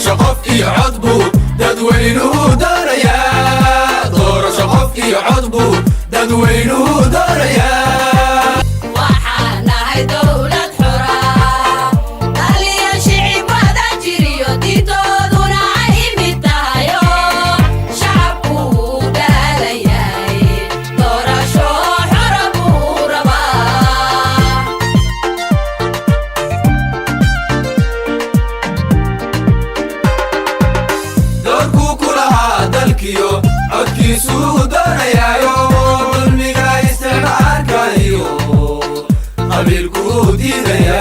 doorasho qof iyo cod buu dadweynuhu doonayaa doorasho qof iyo cod buu dadweynuhu doonayaa waxaan nahay dowlad xora daliya shicib wada jiriyo diintooduna ay mid tahayo shacabku wuu daalan yahay doorasho xora buu rabaa doorkuu ku lahaa dalkiyo codkiisuu doonayaayo dulmiga isticmaalka iyo qabiilkuu diidaya